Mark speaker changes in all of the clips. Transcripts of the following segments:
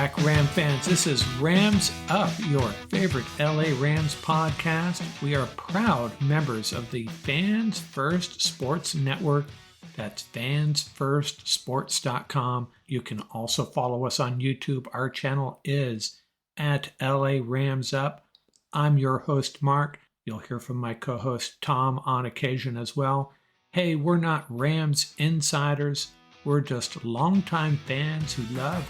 Speaker 1: back, Ram fans. This is Rams Up, your favorite LA Rams podcast. We are proud members of the Fans First Sports Network. That's fansfirstsports.com. You can also follow us on YouTube. Our channel is at LA Rams Up. I'm your host, Mark. You'll hear from my co-host, Tom, on occasion as well. Hey, we're not Rams insiders. We're just longtime fans who love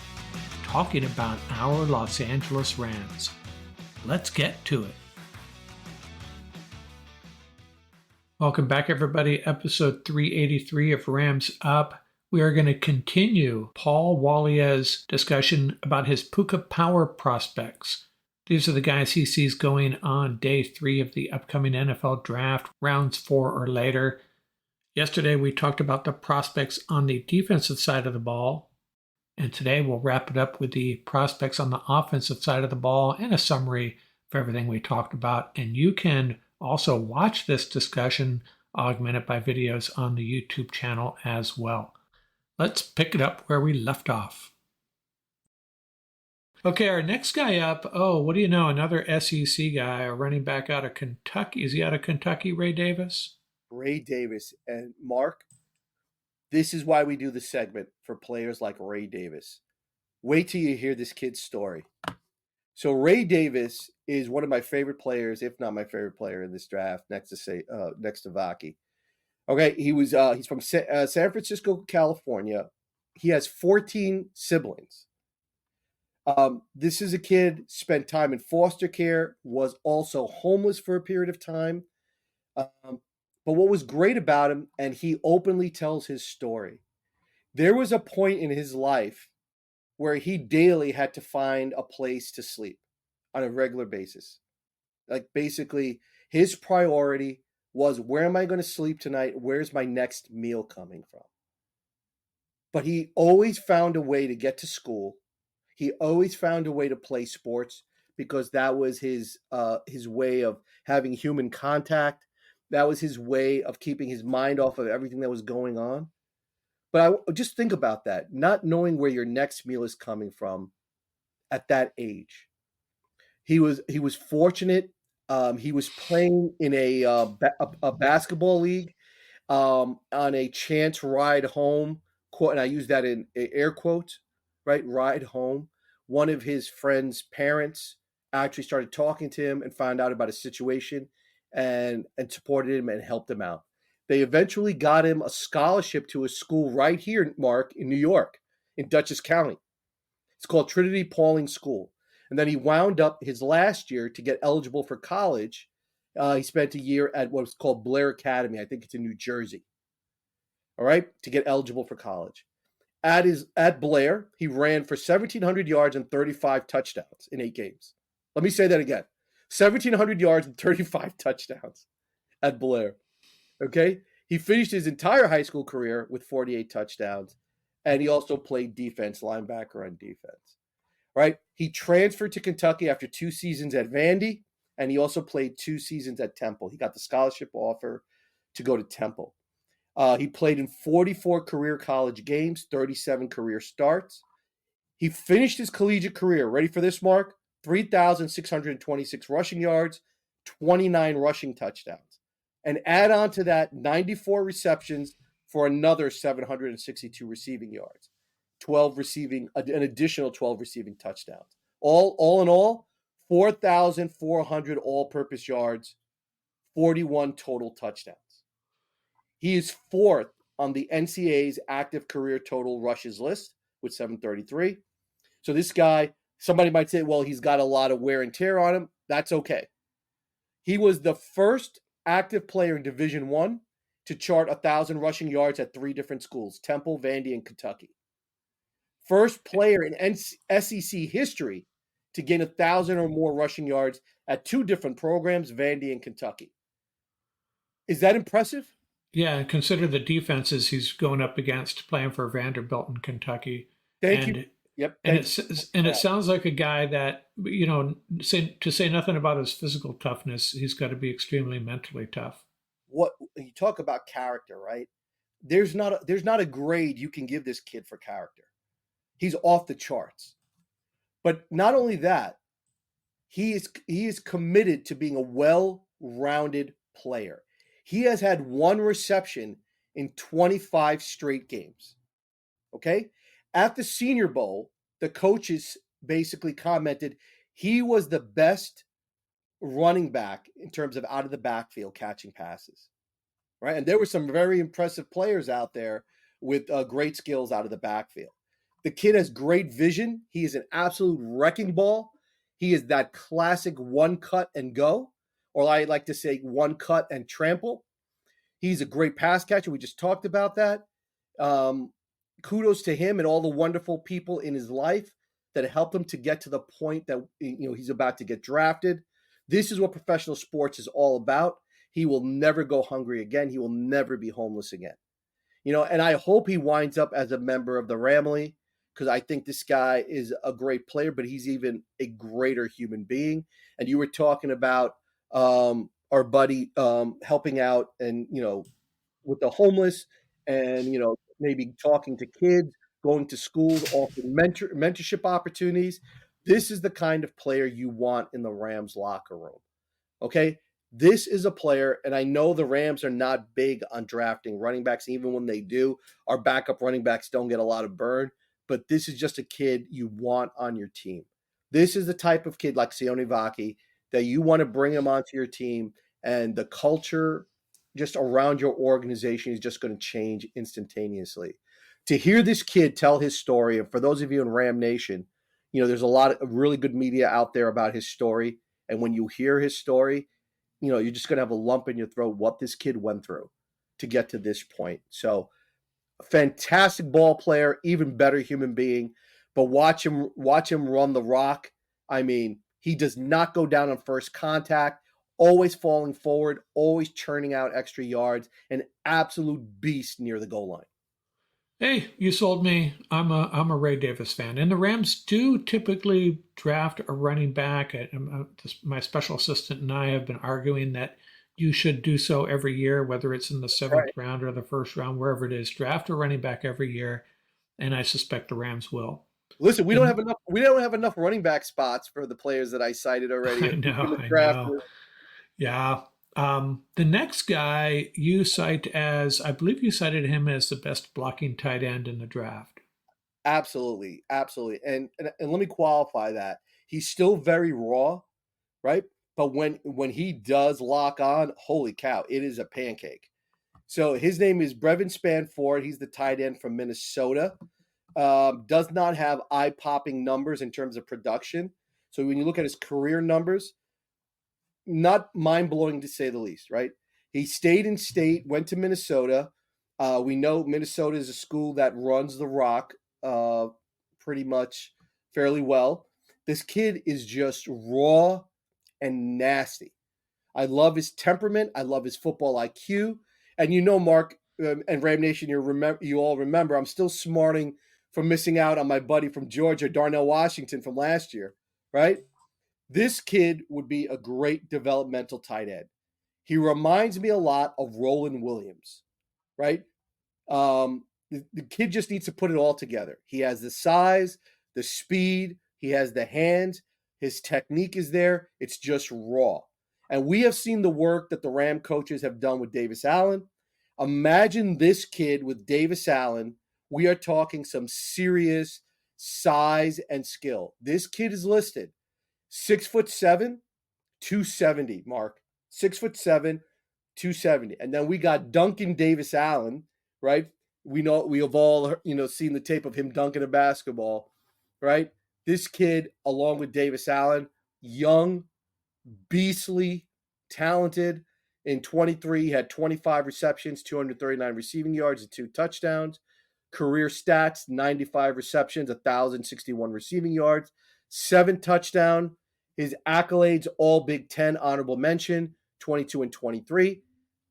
Speaker 1: talking about our Los Angeles Rams. Let's get to it. Welcome back, everybody. Episode 383 of Rams Up. We are going to continue Paul Walia's discussion about his Puka Power Prospects. These are the guys he sees going on day 3 of the upcoming NFL Draft, rounds 4 or later. Yesterday, we talked about the prospects on the defensive side of the ball. And today, we'll wrap it up with the prospects on the offensive side of the ball and a summary for everything we talked about. And you can also watch this discussion augmented by videos on the YouTube channel as well. Let's pick it up where we left off. Okay, our next guy up, what do you know, another SEC guy, a running back out of Kentucky. Is he out of Kentucky, Ray Davis?
Speaker 2: Ray Davis. And Mark, this is why we do the segment for players like Ray Davis. Wait till you hear this kid's story. So Ray Davis is one of my favorite players, if not my favorite player in this draft, next to Vaki. Okay, he's from San Francisco, California. He has 14 siblings. This is a kid, spent time in foster care, was also homeless for a period of time. But what was great about him, and he openly tells his story, there was a point in his life where he daily had to find a place to sleep on a regular basis. Like basically his priority was, where am I going to sleep tonight? Where's my next meal coming from? But he always found a way to get to school. He always found a way to play sports because that was his way of having human contact. That was his way of keeping his mind off of everything that was going on. But I just think about that, not knowing where your next meal is coming from at that age. He was fortunate. He was playing in a basketball league on a chance ride home, quote, and I use that in air quotes, right? Ride home. One of his friend's parents actually started talking to him and found out about his situation and supported him and helped him out. They eventually got him a scholarship to a school right here, Mark, in New York, in Dutchess County. It's called Trinity Pauling School. And then he wound up his last year to get eligible for college. He spent a year at what's called Blair Academy. I think it's in New Jersey. All right, to get eligible for college. At Blair, he ran for 1,700 yards and 35 touchdowns in 8 games. Let me say that again. 1,700 yards and 35 touchdowns at Blair. Okay? He finished his entire high school career with 48 touchdowns, and he also played defense, linebacker on defense. Right? He transferred to Kentucky after 2 seasons at Vandy, and he also played 2 seasons at Temple. He got the scholarship offer to go to Temple. He played in 44 career college games, 37 career starts. He finished his collegiate career, ready for this, Mark? 3,626 rushing yards, 29 rushing touchdowns. And add on to that 94 receptions for another 762 receiving yards, an additional 12 receiving touchdowns. All in all, 4,400 all-purpose yards, 41 total touchdowns. He is 4th on the NCAA's active career total rushes list with 733. So this guy, somebody might say, well, he's got a lot of wear and tear on him. That's okay. He was the first active player in Division I to chart 1,000 rushing yards at 3 different schools, Temple, Vandy, and Kentucky. First player in SEC history to gain 1,000 or more rushing yards at 2 different programs, Vandy and Kentucky. Is that impressive?
Speaker 1: Yeah, and consider the defenses he's going up against playing for Vanderbilt in Kentucky.
Speaker 2: Thank you. Yep.
Speaker 1: And it sounds like a guy that, to say nothing about his physical toughness, he's got to be extremely mentally tough.
Speaker 2: What you talk about character, right? There's not a grade you can give this kid for character. He's off the charts. But not only that, he is committed to being a well-rounded player. He has had one reception in 25 straight games. Okay? At the Senior Bowl, the coaches basically commented he was the best running back in terms of out of the backfield catching passes. Right? And there were some very impressive players out there with great skills out of the backfield. The kid has great vision. He is an absolute wrecking ball. He is that classic one cut and go, or I like to say one cut and trample. He's a great pass catcher. We just talked about that. Um, Kudos to him and all the wonderful people in his life that helped him to get to the point that he's about to get drafted. This is what professional sports is all about. He will never go hungry again. He will never be homeless again. And I hope he winds up as a member of the Ramley, because I think this guy is a great player, but he's even a greater human being. And you were talking about our buddy helping out and, with the homeless and, maybe talking to kids, going to schools, offering mentorship opportunities. This is the kind of player you want in the Rams locker room. Okay. This is a player, and I know the Rams are not big on drafting running backs. Even when they do, our backup running backs don't get a lot of burn, but this is just a kid you want on your team. This is the type of kid like Sione Vaki that you want to bring him onto your team, and the culture just around your organization is just going to change instantaneously. To hear this kid tell his story, and for those of you in Ram Nation, there's a lot of really good media out there about his story. And when you hear his story, you're just going to have a lump in your throat what this kid went through to get to this point. So, a fantastic ball player, even better human being. But watch him run the rock. I mean, he does not go down on first contact, always falling forward, always churning out extra yards, an absolute beast near the goal line.
Speaker 1: Hey, you sold me. I'm a Ray Davis fan, and the Rams do typically draft a running back. My special assistant and I have been arguing that you should do so every year, whether it's in the seventh
Speaker 2: Right.
Speaker 1: round or the first round, wherever it is. Draft a running back every year, and I suspect the Rams will.
Speaker 2: Listen, we don't have
Speaker 1: And
Speaker 2: enough. We don't have enough running back spots for the players that I cited already.
Speaker 1: I
Speaker 2: If we
Speaker 1: know,
Speaker 2: can
Speaker 1: I
Speaker 2: draft,
Speaker 1: know. Yeah. The next guy you cite as, I believe you cited him as the best blocking tight end in the draft.
Speaker 2: absolutely, absolutely. And let me qualify that. He's still very raw, right? But when he does lock on, holy cow, it is a pancake. So his name is Brevin Spanford. He's the tight end from Minnesota. Does not have eye-popping numbers in terms of production. So when you look at his career numbers, not mind-blowing to say the least, right? He stayed in state, went to Minnesota. We know Minnesota is a school that runs the rock pretty much fairly well. This kid is just raw and nasty. I love his temperament. I love his football IQ. And Mark, and Ram Nation, you all remember, I'm still smarting from missing out on my buddy from Georgia, Darnell Washington, from last year, right? This kid would be a great developmental tight end. He reminds me a lot of Roland Williams, right? The kid just needs to put it all together. He has the size, the speed, he has the hands, his technique is there. It's just raw. And we have seen the work that the Ram coaches have done with Davis Allen. Imagine this kid with Davis Allen. We are talking some serious size and skill. This kid is listed 6'7", 270, Mark. 6'7", 270. And then we got Duncan Davis Allen, right? We have all seen the tape of him dunking a basketball, right? This kid, along with Davis Allen, young, beastly, talented. In 23, he had 25 receptions, 239 receiving yards, and 2 touchdowns. Career stats: 95 receptions, 1,061 receiving yards, 7 touchdowns. His accolades: all Big Ten honorable mention, 22 and 23.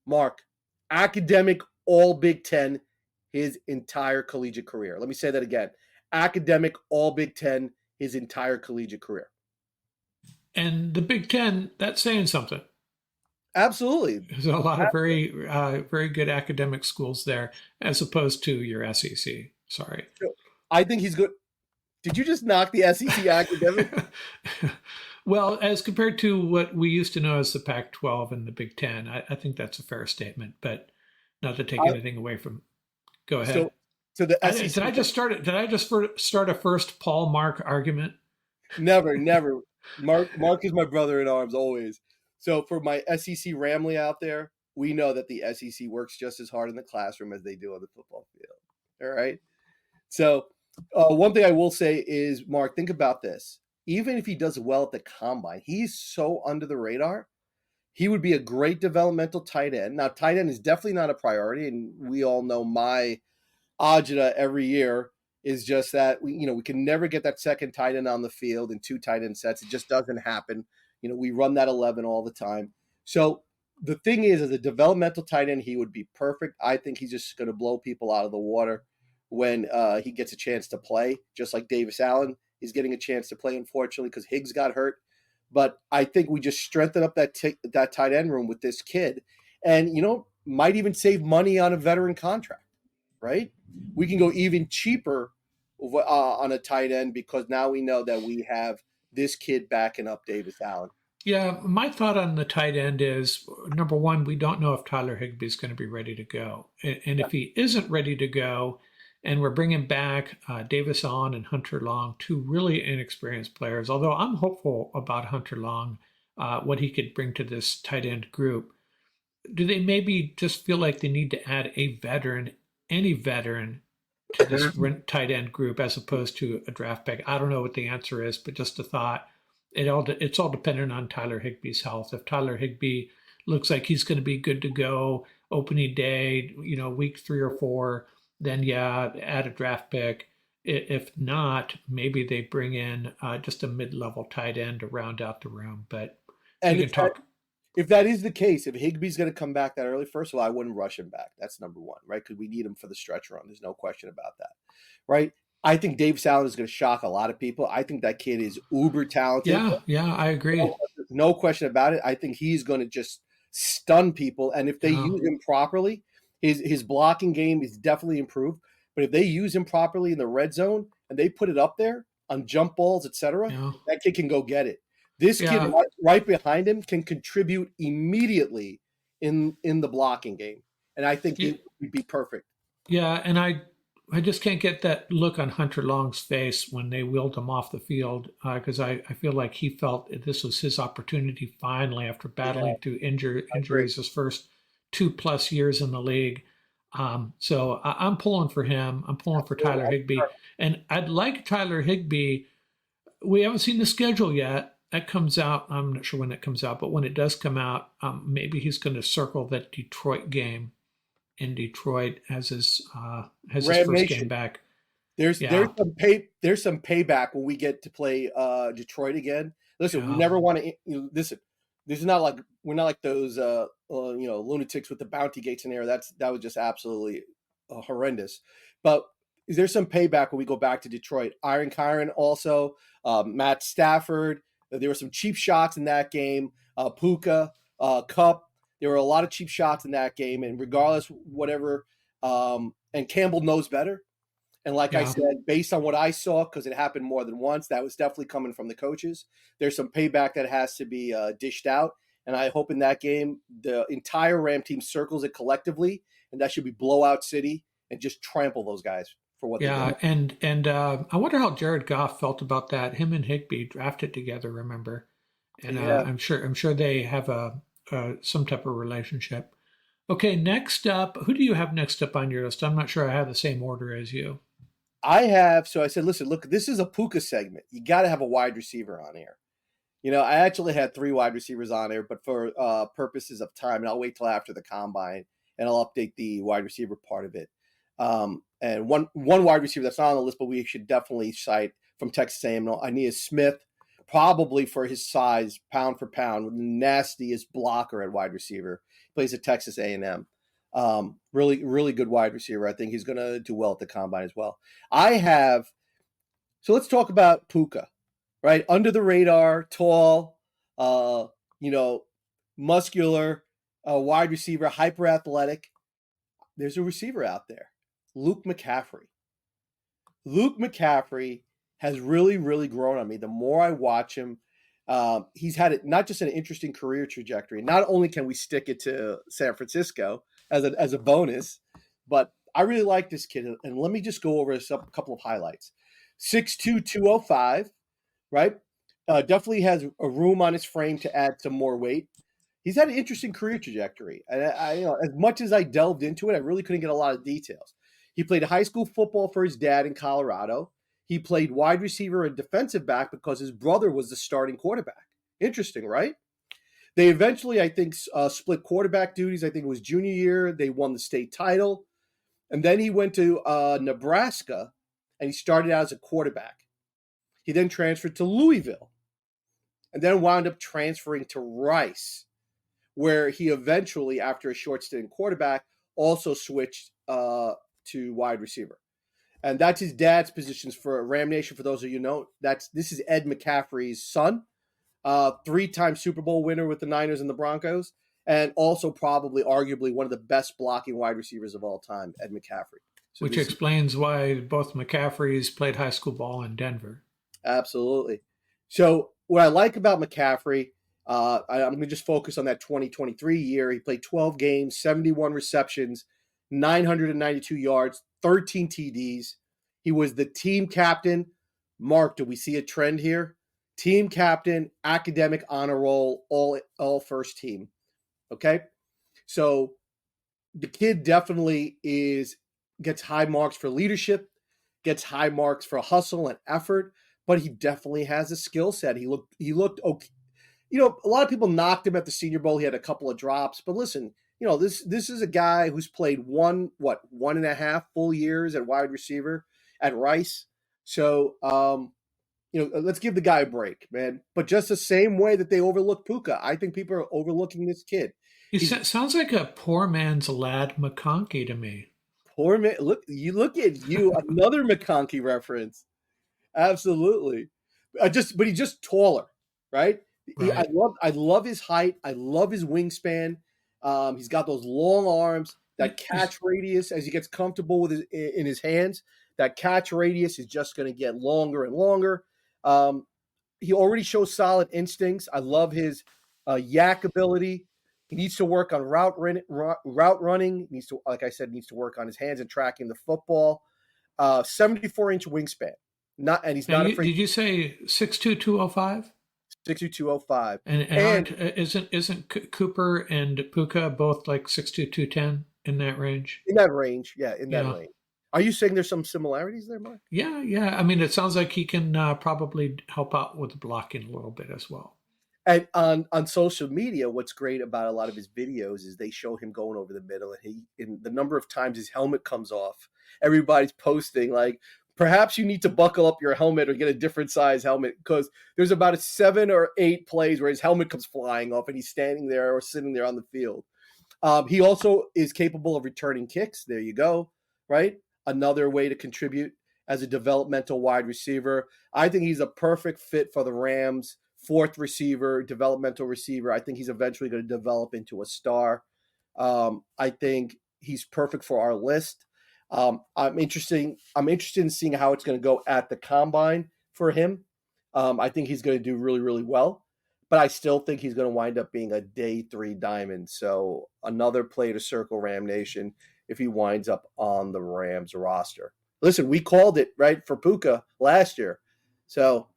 Speaker 2: Mark, academic all Big Ten his entire collegiate career. Let me say that again. Academic all Big Ten his entire collegiate career.
Speaker 1: And the Big Ten, that's saying something.
Speaker 2: Absolutely.
Speaker 1: There's a lot of very good academic schools there, as opposed to your SEC. Sorry.
Speaker 2: I think he's good. Did you just knock the SEC academic?
Speaker 1: Well, as compared to what we used to know as the Pac 12 and the Big Ten, I think that's a fair statement, but not to take
Speaker 2: I,
Speaker 1: anything away from. Go ahead.
Speaker 2: so so the
Speaker 1: Did
Speaker 2: SEC
Speaker 1: I just start it? Did I just start a first Paul Mark argument?
Speaker 2: never. Mark is my brother in arms always. So for my SEC Ramley out there, we know that the SEC works just as hard in the classroom as they do on the football field. All right. So one thing I will say is, Mark, think about this. Even if he does well at the combine, he's so under the radar. He would be a great developmental tight end. Now, tight end is definitely not a priority, and we all know my agita every year is just that we can never get that second tight end on the field in two tight end sets. It just doesn't happen. We run that 11 all the time. So the thing is, as a developmental tight end, he would be perfect. I think he's just going to blow people out of the water when he gets a chance to play, just like Davis Allen is getting a chance to play, unfortunately, because Higgs got hurt. But I think we just strengthen up that tight end room with this kid, and might even save money on a veteran contract, right? We can go even cheaper on a tight end because now we know that we have this kid backing up Davis Allen.
Speaker 1: Yeah, my thought on the tight end is number one, we don't know if Tyler Higbee is going to be ready to go. And if he isn't ready to go, and we're bringing back Davis On and Hunter Long, two really inexperienced players, although I'm hopeful about Hunter Long, what he could bring to this tight end group. Do they maybe just feel like they need to add a veteran, any veteran, to this tight end group as opposed to a draft pick? I don't know what the answer is, but just a thought. It's all dependent on Tyler Higbee's health. If Tyler Higbee looks like he's going to be good to go opening day, week 3 or 4, then yeah, add a draft pick. If not, maybe they bring in just a mid-level tight end to round out the room. But we
Speaker 2: And
Speaker 1: can talk.
Speaker 2: if that is the case, if Higbee's going to come back that early, first of all, I wouldn't rush him back. That's number one, right? Because we need him for the stretch run. There's no question about that, right? I think Davis Allen is going to shock a lot of people. I think that kid is uber talented.
Speaker 1: Yeah, I agree.
Speaker 2: No question about it. I think he's going to just stun people. And if they use him properly, his blocking game is definitely improved. But if they use him properly in the red zone and they put it up there on jump balls, etc., that kid can go get it. This kid right behind him can contribute immediately in the blocking game. And I think he would be perfect.
Speaker 1: Yeah, and I just can't get that look on Hunter Long's face when they wheeled him off the field because I feel like he felt this was his opportunity finally after battling through injuries his first 2+ years in the league. So I'm pulling for him. I'm pulling for Tyler Higbee. And I'd like Tyler Higbee. We haven't seen the schedule yet. That comes out. I'm not sure when it comes out, but when it does come out, maybe he's going to circle that Detroit game in Detroit as his first game back.
Speaker 2: There's some payback when we get to play Detroit again. Listen, we never want to. Listen, this is not like we're not like those lunatics with the bounty gates in there. That was just absolutely horrendous. But there's some payback when we go back to Detroit. Iron Kyron also, Matt Stafford. There were some cheap shots in that game. Puka, Cup. There were a lot of cheap shots in that game, and regardless, whatever. And Campbell knows better. And like I said, based on what I saw, because it happened more than once, that was definitely coming from the coaches. There's some payback that has to be dished out. And I hope in that game, the entire Ram team circles it collectively, and that should be blowout city and just trample those guys for what they did.
Speaker 1: And I wonder how Jared Goff felt about that. Him and Higbee drafted together, remember? And I'm sure they have some type of relationship. Okay, next up, who do you have next up on your list? I'm not sure I have the same order as you.
Speaker 2: So I said, listen, look, this is a Puka segment. You got to have a wide receiver on here. I actually had 3 wide receivers on here, but for purposes of time, and I'll wait till after the combine, and I'll update the wide receiver part of it. And one wide receiver that's not on the list, but we should definitely cite from Texas A&M, Aeneas Smith, probably for his size, pound for pound, the nastiest blocker at wide receiver. He plays at Texas A&M. Really, really good wide receiver. I think he's going to do well at the combine as well. So let's talk about Puka, right? Under the radar, tall, muscular, wide receiver, hyper athletic. There's a receiver out there, Luke McCaffrey. Luke McCaffrey has really, really grown on me. The more I watch him, he's had it not just an interesting career trajectory. Not only can we stick it to San Francisco as a bonus, but I really like this kid. And let me just go over a couple of highlights. 6'2", 205, right? Definitely has a room on his frame to add some more weight. He's had an interesting career trajectory. And as much as I delved into it, I really couldn't get a lot of details. He played high school football for his dad in Colorado. He played wide receiver and defensive back because his brother was the starting quarterback. Interesting, right? They eventually, I think, split quarterback duties. I think it was junior year. They won the state title. And then he went to Nebraska, and he started out as a quarterback. He then transferred to Louisville, and then wound up transferring to Rice, where he eventually, after a short stint in quarterback, also switched to wide receiver. And that's his dad's positions for Ram Nation. For those of you who know, this is Ed McCaffrey's son, three-time Super Bowl winner with the Niners and the Broncos, and also probably arguably one of the best blocking wide receivers of all time, Ed McCaffrey. So
Speaker 1: Which explains why both McCaffreys played high school ball in Denver.
Speaker 2: Absolutely. So what I like about McCaffrey, I'm going to just focus on that 2023 year. He played 12 games, 71 receptions, 992 yards, 13 TDs. He was the team captain. Mark, do we see a trend here? Team captain, academic honor roll, all first team. Okay? So the kid definitely gets high marks for leadership, gets high marks for hustle and effort, but he definitely has a skill set. He looked okay. A lot of people knocked him at the Senior Bowl. He had a couple of drops, but listen, this is a guy who's played 1.5 full years at wide receiver at Rice. So, let's give the guy a break, man. But just the same way that they overlook Puka, I think people are overlooking this kid.
Speaker 1: He sounds like a poor man's Lad McConkey to me.
Speaker 2: Poor man. Look at you. Another McConkey reference. Absolutely. But he's just taller, right?
Speaker 1: Right.
Speaker 2: I love his height. I love his wingspan. He's got those long arms, that catch radius as he gets comfortable with in his hands. That catch radius is just going to get longer and longer. He already shows solid instincts. I love his yak ability. He needs to work on route running. He needs to, like I said, needs to work on his hands and tracking the football. 74-inch wingspan. He's not afraid.
Speaker 1: Did you say 6'2", 205?
Speaker 2: 6'2", 205.
Speaker 1: And isn't Cooper and Puka both like 6'2", 210 in that range?
Speaker 2: In that range, yeah, range. Are you saying there's some similarities there, Mark?
Speaker 1: Yeah. I mean, it sounds like he can probably help out with blocking a little bit as well.
Speaker 2: And on social media, what's great about a lot of his videos is they show him going over the middle, and the number of times his helmet comes off, everybody's posting like, perhaps you need to buckle up your helmet or get a different size helmet, because there's about 7 or 8 plays where his helmet comes flying off and he's standing there or sitting there on the field. He also is capable of returning kicks. There you go, right? Another way to contribute as a developmental wide receiver. I think he's a perfect fit for the Rams. 4th receiver, developmental receiver. I think he's eventually going to develop into a star. I think he's perfect for our list. I'm interested in seeing how it's going to go at the combine for him. I think he's going to do really, really well, but I still think he's going to wind up being a day 3 diamond. So another play to circle Ram Nation if he winds up on the Rams roster. Listen, we called it right for Puka last year. So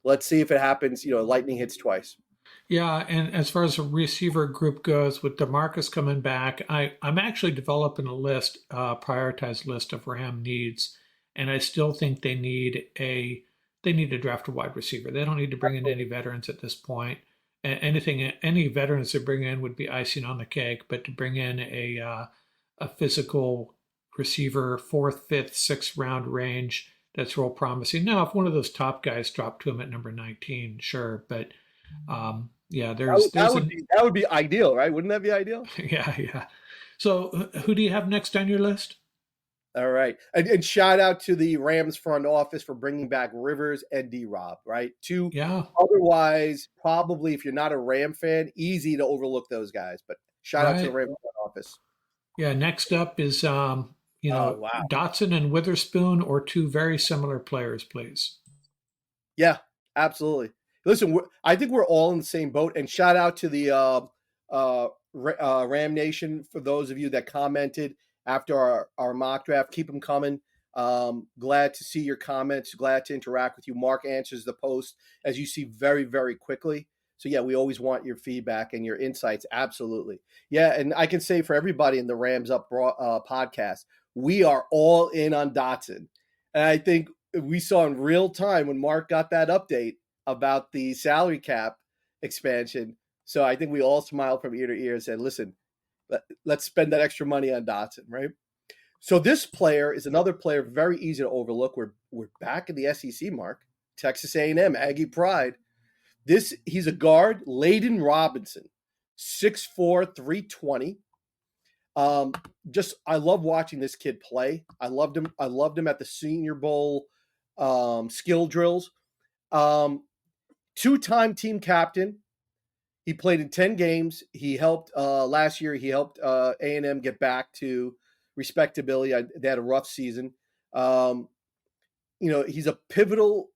Speaker 2: let's see if it happens. Lightning hits twice.
Speaker 1: Yeah, and as far as the receiver group goes, with DeMarcus coming back, I'm actually developing a prioritized list of Ram needs, and I still think they need to draft a wide receiver. They don't need to bring in any veterans at this point. Any veterans they bring in would be icing on the cake, but to bring in a physical receiver, 4th, 5th, 6th round range, that's real promising. Now, if one of those top guys dropped to him at number 19, sure, but
Speaker 2: that would be ideal, right? Wouldn't that be ideal?
Speaker 1: Yeah. So, who do you have next on your list?
Speaker 2: All right, and shout out to the Rams front office for bringing back Rivers and D-Rob, right? Otherwise, probably if you're not a Ram fan, easy to overlook those guys. But shout out to the Rams front office.
Speaker 1: Yeah. Next up is Dotson and Witherspoon, or 2 very similar players, please.
Speaker 2: Yeah, absolutely. Listen, I think we're all in the same boat. And shout out to the Ram Nation for those of you that commented after our mock draft. Keep them coming. Glad to see your comments. Glad to interact with you. Mark answers the post, as you see, very, very quickly. So yeah, we always want your feedback and your insights. Absolutely. Yeah, and I can say for everybody in the Rams Up podcast, we are all in on Dotson. And I think we saw in real time when Mark got that update about the salary cap expansion. So I think we all smiled from ear to ear and said, listen, let's spend that extra money on Dotson, right? So this player is another player very easy to overlook. We're back in the SEC, Mark. Texas A&M, Aggie Pride. He's a guard, Layden Robinson, 6'4", 320. Just I love watching this kid play. I loved him. I loved him at the Senior Bowl skill drills. Two-time team captain. He played in 10 games. He helped last year. He helped A&M get back to respectability. They had a rough season. He's a pivotal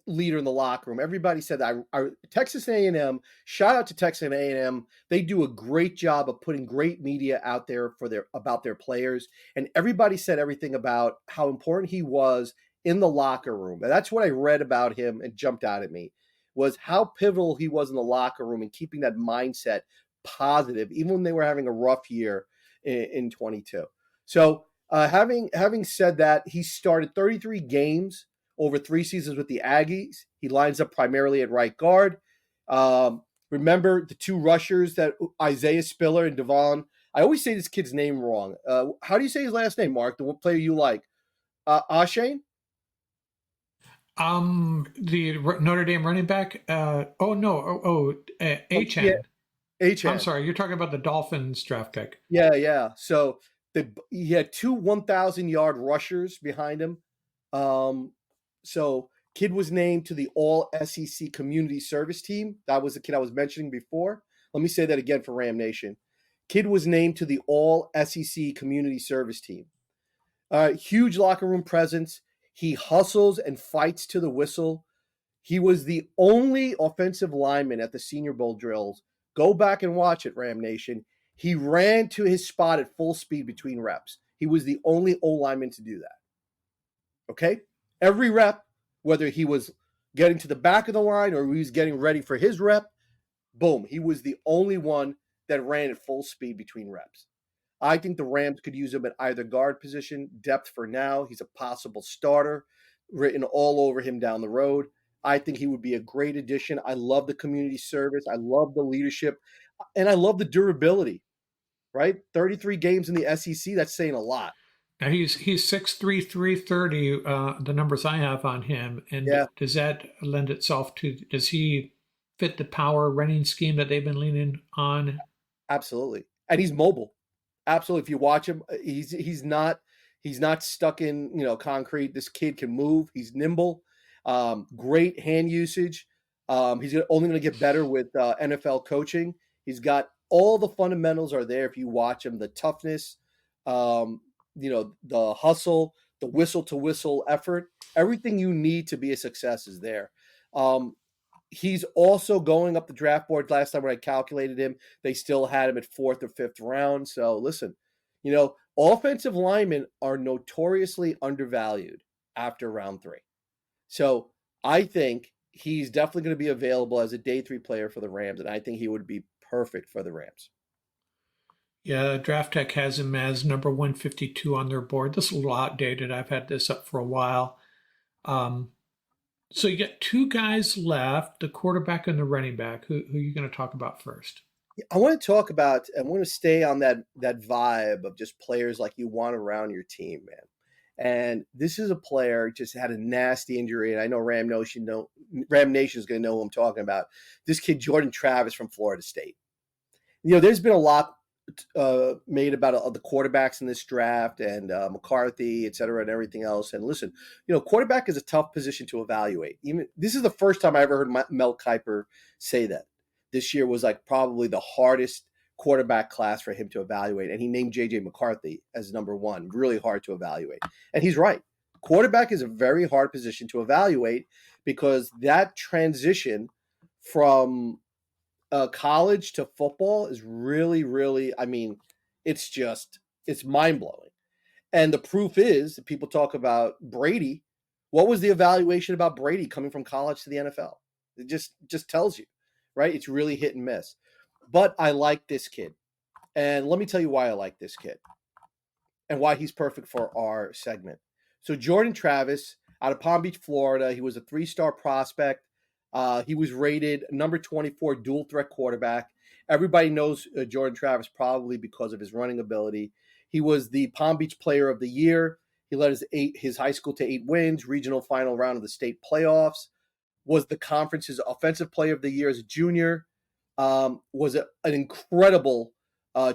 Speaker 2: leader in the locker room. Everybody said that. Texas A&M, shout out to Texas A&M. They do a great job of putting great media out there about their players. And everybody said everything about how important he was in the locker room. And that's what I read about him and jumped out at me, was how pivotal he was in the locker room and keeping that mindset positive, even when they were having a rough year in 22. So having said that, he started 33 games over 3 seasons with the Aggies. He lines up primarily at right guard. Remember the two rushers, that Isaiah Spiller and Devon. I always say this kid's name wrong. How do you say his last name, Mark? The player you like? Ashane?
Speaker 1: The Notre Dame running back. Oh no. Achan.
Speaker 2: Yeah, Achan.
Speaker 1: I'm sorry. You're talking about the Dolphins draft pick.
Speaker 2: Yeah. So he had two 1,000-yard rushers behind him. So kid was named to the All SEC Community Service Team. That was the kid I was mentioning before. Let me say that again for Ram Nation. Kid was named to the All SEC Community Service Team. Huge locker room presence. He hustles and fights to the whistle. He was the only offensive lineman at the Senior Bowl drills. Go back and watch it, Ram Nation. He ran to his spot at full speed between reps. He was the only O lineman to do that. Okay? Every rep, whether he was getting to the back of the line or he was getting ready for his rep, boom, he was the only one that ran at full speed between reps. I think the Rams could use him at either guard position, depth for now. He's a possible starter, written all over him down the road. I think he would be a great addition. I love the community service. I love the leadership. And I love the durability, right? 33 games in the SEC, that's saying a lot.
Speaker 1: Now he's 6'3", 330. The numbers I have on him, and
Speaker 2: Yeah.
Speaker 1: does that lend itself to? Does he fit the power running scheme that they've been leaning on?
Speaker 2: Absolutely. And he's mobile. Absolutely. If you watch him, he's not stuck in concrete. This kid can move. He's nimble. Great hand usage. He's only going to get better with NFL coaching. He's got all the fundamentals are there if you watch him. The toughness, the hustle, the whistle to whistle effort, everything you need to be a success is there. He's also going up the draft board. Last time when I calculated him, they still had him at 4th or 5th round. So listen, offensive linemen are notoriously undervalued after round 3. So I think he's definitely going to be available as a day 3 player for the Rams, and I think he would be perfect for the Rams.
Speaker 1: Yeah, Draft Tech has him as number 152 on their board. This is a little outdated. I've had this up for a while. So you got 2 guys left, the quarterback and the running back. Who are you going to talk about first?
Speaker 2: I want to stay on that vibe of just players like you want around your team, man. And this is a player just had a nasty injury, and I know Ram Nation is going to know who I'm talking about. This kid, Jordan Travis from Florida State. There's been a lot made about the quarterbacks in this draft and McCarthy, et cetera, and everything else. And listen, quarterback is a tough position to evaluate. This is the first time I ever heard Mel Kiper say that. This year was like probably the hardest quarterback class for him to evaluate. And he named J.J. McCarthy as number 1, really hard to evaluate. And he's right. Quarterback is a very hard position to evaluate because that transition from college to football is really, really, I mean, it's mind blowing. And the proof is people talk about Brady. What was the evaluation about Brady coming from college to the NFL? It just tells you, right? It's really hit and miss. But I like this kid. And let me tell you why I like this kid and why he's perfect for our segment. So Jordan Travis out of Palm Beach, Florida, he was a 3-star prospect. He was rated number 24 dual threat quarterback. Everybody knows Jordan Travis probably because of his running ability. He was the Palm Beach Player of the Year. He led his high school to 8 wins, regional final round of the state playoffs, was the conference's offensive player of the year as a junior, was an incredible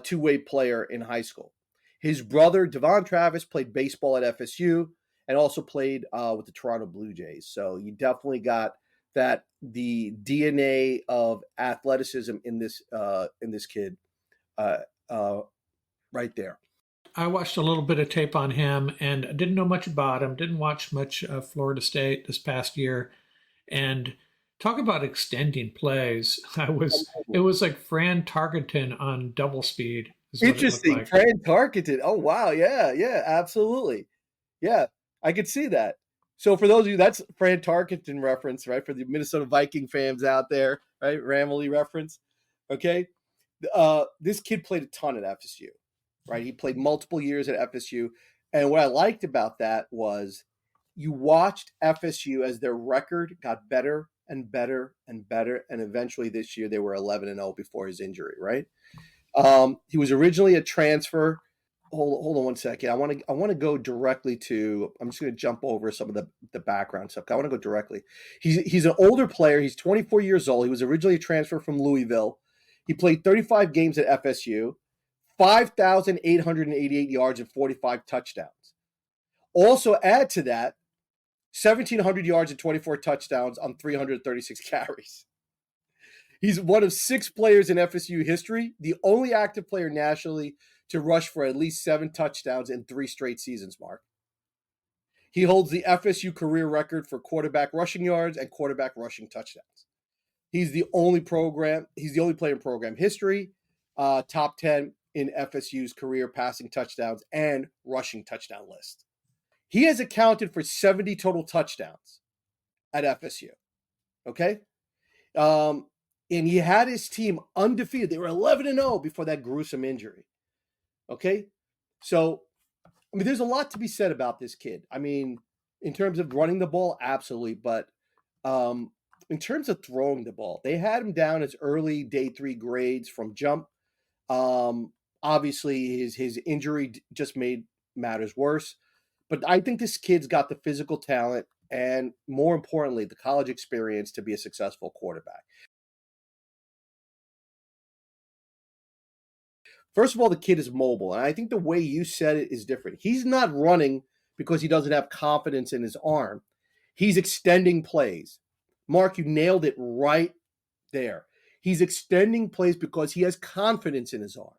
Speaker 2: two-way player in high school. His brother, Devon Travis, played baseball at FSU and also played with the Toronto Blue Jays. So you definitely got the DNA of athleticism in this kid right there.
Speaker 1: I watched a little bit of tape on him and didn't know much about him. Didn't watch much of Florida State this past year. And talk about extending plays. It was like Fran Tarkenton on double speed is what it looked
Speaker 2: Interesting.
Speaker 1: like.
Speaker 2: Fran Tarkenton. Oh, wow. Yeah, absolutely. Yeah, I could see that. So for those of you, that's Fran Tarkenton reference, right? For the Minnesota Viking fans out there, right? Ramley reference. Okay. This kid played a ton at FSU, right? He played multiple years at FSU. And what I liked about that was you watched FSU as their record got better and better and better. And eventually this year they were 11-0 before his injury, right? He was originally a transfer. Hold on one second. I want to go directly to. I'm just going to jump over some of the background stuff. I want to go directly. He's an older player. He's 24 years old. He was originally a transfer from Louisville. He played 35 games at FSU, 5,888 yards and 45 touchdowns. Also add to that 1,700 yards and 24 touchdowns on 336 carries. He's one of 6 players in FSU history, the only active player nationally to rush for at least 7 touchdowns in 3 straight seasons, Mark. He holds the FSU career record for quarterback rushing yards and quarterback rushing touchdowns. He's the only player in program history, top 10 in FSU's career passing touchdowns and rushing touchdown list. He has accounted for 70 total touchdowns at FSU. Okay? And he had his team undefeated. They were 11-0 before that gruesome injury. Okay? So, I mean, there's a lot to be said about this kid. I mean, in terms of running the ball, absolutely. But in terms of throwing the ball, they had him down as early day 3 grades from jump. Obviously, his injury just made matters worse. But I think this kid's got the physical talent and, more importantly, the college experience to be a successful quarterback. First of all, the kid is mobile, and I think the way you said it is different. He's not running because he doesn't have confidence in his arm. He's extending plays. Mark, you nailed it right there. He's extending plays because he has confidence in his arm.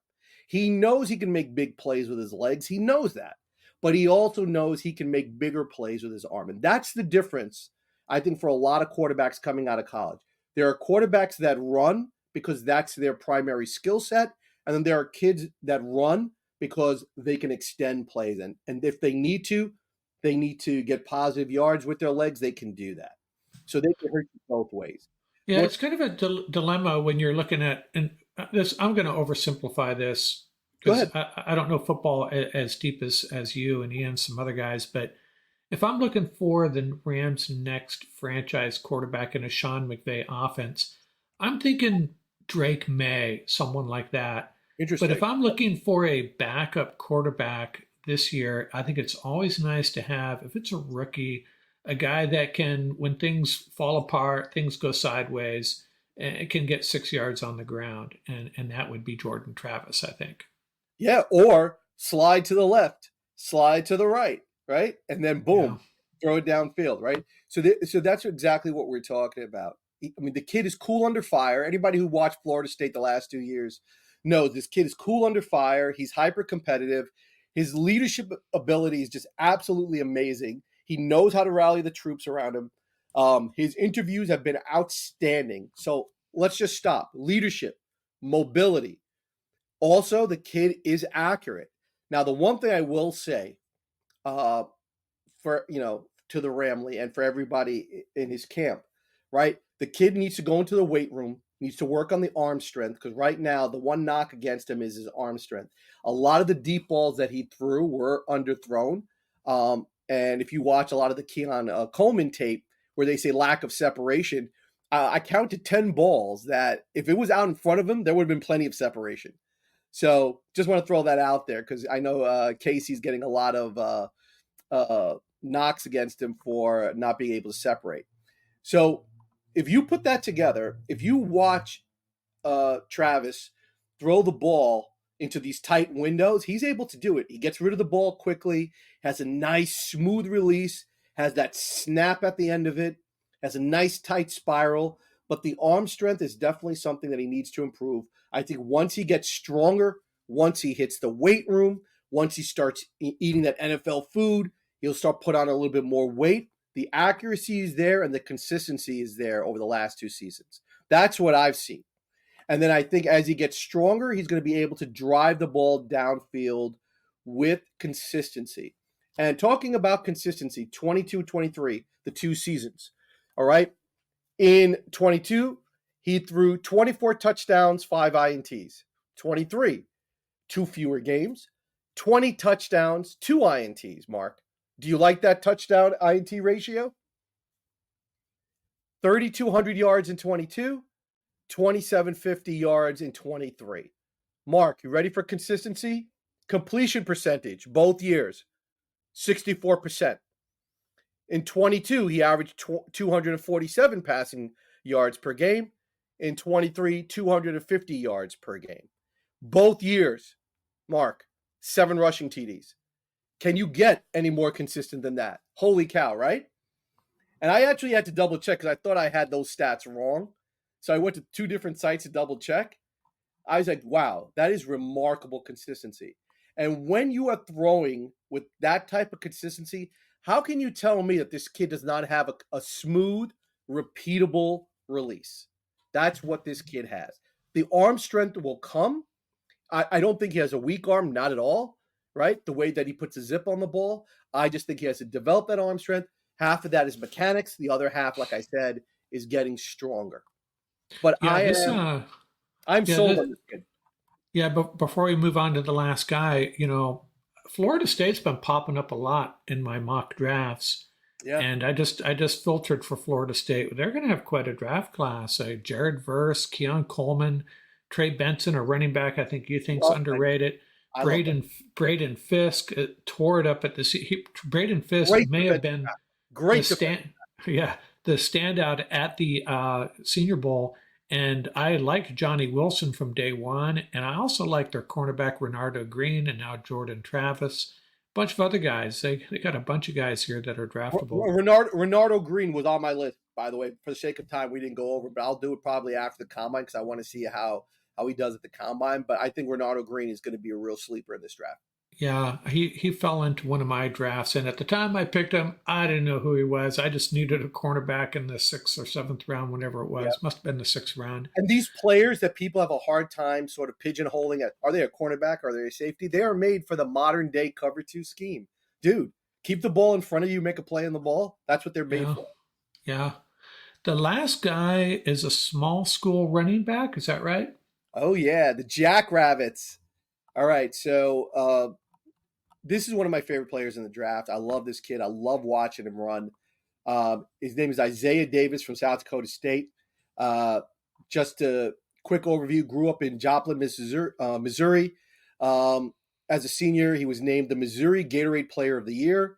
Speaker 2: He knows he can make big plays with his legs. He knows that. But he also knows he can make bigger plays with his arm. And that's the difference, I think, for a lot of quarterbacks coming out of college. There are quarterbacks that run because that's their primary skill set. And then there are kids that run because they can extend plays. And if they need to get positive yards with their legs, they can do that. So they can hurt you both ways.
Speaker 1: Yeah, it's kind of a dilemma when you're looking at, and this, I'm going to oversimplify this
Speaker 2: Go
Speaker 1: because
Speaker 2: ahead.
Speaker 1: I don't know football as deep as you and Ian and some other guys, but if I'm looking for the Rams' next franchise quarterback in a Sean McVay offense, I'm thinking Drake May, someone like that. But
Speaker 2: Interesting.
Speaker 1: if I'm looking for a backup quarterback this year, I think it's always nice to have, if it's a rookie, a guy that can, when things fall apart, things go sideways, it can get 6 yards on the ground. And that would be Jordan Travis, I think.
Speaker 2: Yeah, or slide to the left, slide to the right, right? And then
Speaker 1: Yeah.
Speaker 2: boom, throw it downfield, right? So that's exactly what we're talking about. I mean, the kid is cool under fire. Anybody who watched Florida State the last 2 years knows this kid is cool under fire. He's hyper competitive. His leadership ability is just absolutely amazing. He knows how to rally the troops around him. His interviews have been outstanding. So let's just stop. Leadership, mobility. Also, the kid is accurate. Now, the one thing I will say, for to the Ramley and for everybody in his camp, right? The kid needs to go into the weight room, needs to work on the arm strength, because right now the one knock against him is his arm strength. A lot of the deep balls that he threw were underthrown. And if you watch a lot of the Keon Coleman tape where they say lack of separation, I counted 10 balls that if it was out in front of him, there would have been plenty of separation. So just want to throw that out there because I know Casey's getting a lot of knocks against him for not being able to separate. So if you put that together, if you watch Travis throw the ball into these tight windows, he's able to do it. He gets rid of the ball quickly, has a nice smooth release, has that snap at the end of it, has a nice tight spiral. But the arm strength is definitely something that he needs to improve. I think once he gets stronger, once he hits the weight room, once he starts eating that NFL food, he'll start put on a little bit more weight. The accuracy is there and the consistency is there over the last 2 seasons. That's what I've seen. And then I think as he gets stronger, he's going to be able to drive the ball downfield with consistency. And talking about consistency, 22-23, the 2 seasons. All right. In 22, he threw 24 touchdowns, 5 INTs. 23, 2 fewer games, 20 touchdowns, 2 INTs, Mark. Do you like that touchdown INT ratio? 3,200 yards in 22, 2,750 yards in 23. Mark, you ready for consistency? Completion percentage, both years, 64%. In 22, he averaged 247 passing yards per game. In 23, 250 yards per game. Both years, Mark, 7 rushing TDs. Can you get any more consistent than that? Holy cow, right? And I actually had to double check because I thought I had those stats wrong. So I went to 2 different sites to double check. I was like, wow, that is remarkable consistency. And when you are throwing with that type of consistency, how can you tell me that this kid does not have a smooth, repeatable release? That's what this kid has. The arm strength will come. I don't think he has a weak arm, not at all, right? The way that he puts a zip on the ball. I just think he has to develop that arm strength. Half of that is mechanics. The other half, like I said, is getting stronger. But
Speaker 1: Yeah,
Speaker 2: I'm sold on this kid.
Speaker 1: Yeah, but before we move on to the last guy, Florida State's been popping up a lot in my mock drafts.
Speaker 2: Yeah.
Speaker 1: And I just filtered for Florida State. They're going to have quite a draft class. Jared Verse, Keon Coleman, Trey Benson, a running back I think you think's underrated. Braden Fisk tore it up at the Braden Fisk may have been the standout at the Senior Bowl. And I liked Johnny Wilson from day one. And I also liked their cornerback, Renardo Green, and now Jordan Travis. A bunch of other guys. They got a bunch of guys here that are draftable.
Speaker 2: Renardo Green was on my list, by the way. For the sake of time, we didn't go over, but I'll do it probably after the combine because I want to see how he does at the combine. But I think Renardo Green is going to be a real sleeper in this draft.
Speaker 1: Yeah, he fell into one of my drafts, and at the time I picked him, I didn't know who he was. I just needed a cornerback in the 6th or 7th round, whenever it was. Yep. Must have been the 6th round.
Speaker 2: And these players that people have a hard time sort of pigeonholing, are they a cornerback? Are they a safety? They are made for the modern day cover 2 scheme. Dude, keep the ball in front of you, make a play on the ball. That's what they're made for.
Speaker 1: Yeah. The last guy is a small school running back. Is that right?
Speaker 2: Oh, yeah. The Jackrabbits. All right. So, this is one of my favorite players in the draft. I love this kid. I love watching him run. His name is Isaiah Davis from South Dakota State. Just a quick overview, grew up in Joplin, Missouri. As a senior, he was named the Missouri Gatorade Player of the Year,